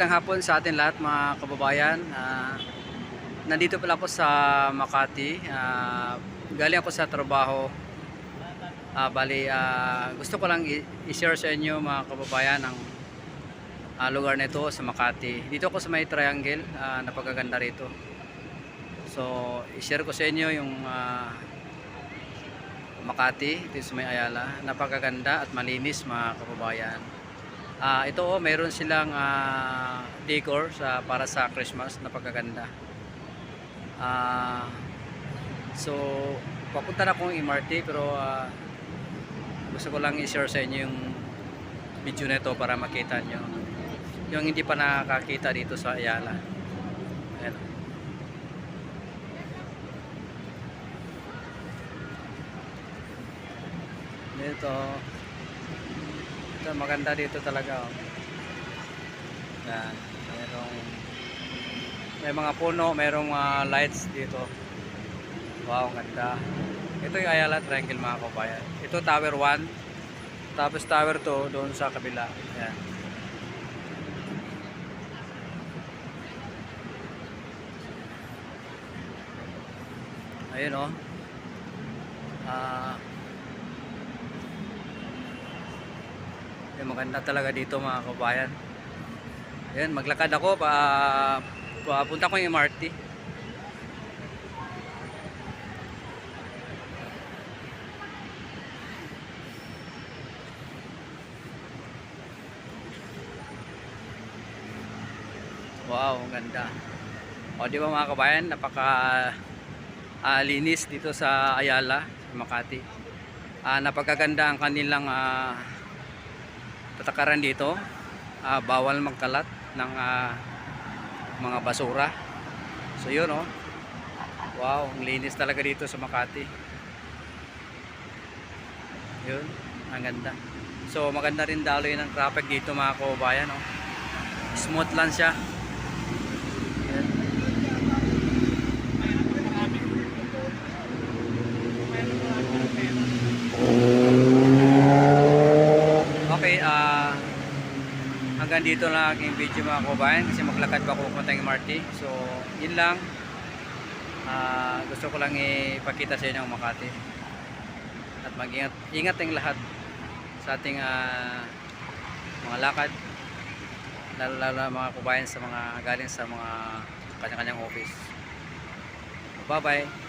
Magandang hapon sa atin lahat mga kababayan. Nandito pala ako sa Makati. Galing ako sa trabaho. Gusto ko lang i-share sa inyo mga kababayan ang lugar nito sa Makati. Dito ako sa may triangle, napakaganda rito. So, i-share ko sa inyo yung Makati, dito sa may Ayala. Napakaganda at malinis mga kababayan. Ito mayroon silang decor para sa Christmas, napakaganda. So papunta na akong MRT pero gusto ko lang i-share sa inyo yung video na ito para makita nyo yung hindi pa nakakita dito sa Ayala. Ayan. Ito maganda dito talaga. Yan. May mga puno, mayroong lights dito. Wow, ganda. Ito yung Ayala Triangle mga kabayan. Ito Tower 1. Tapos Tower 2 doon sa kabila. Yan. Ayun o. Maganda talaga dito mga kabayan. Ayan, maglakad ako papunta ko yung MRT. Wow, ang ganda. O di ba mga kabayan, napaka linis dito sa Ayala, Makati. Napakaganda ang kanilang patakaran dito. Bawal magkalat ng mga basura. So yun oh. Wow, ang linis talaga dito sa Makati. Yun, ang ganda. So maganda rin daloy ng traffic dito mga kababayan oh. Smooth lang siya. Yun. Okay, hanggang dito lang aking video mga kababayan kasi maglakad pa ako pupunta ng MRT. So yun lang. Gusto ko lang ipakita sa inyo ang Makati at mag-ingat tayong lahat sa ating mga lakad, lalo mga kababayan sa mga galing sa mga kanya-kanyang office. Bye bye.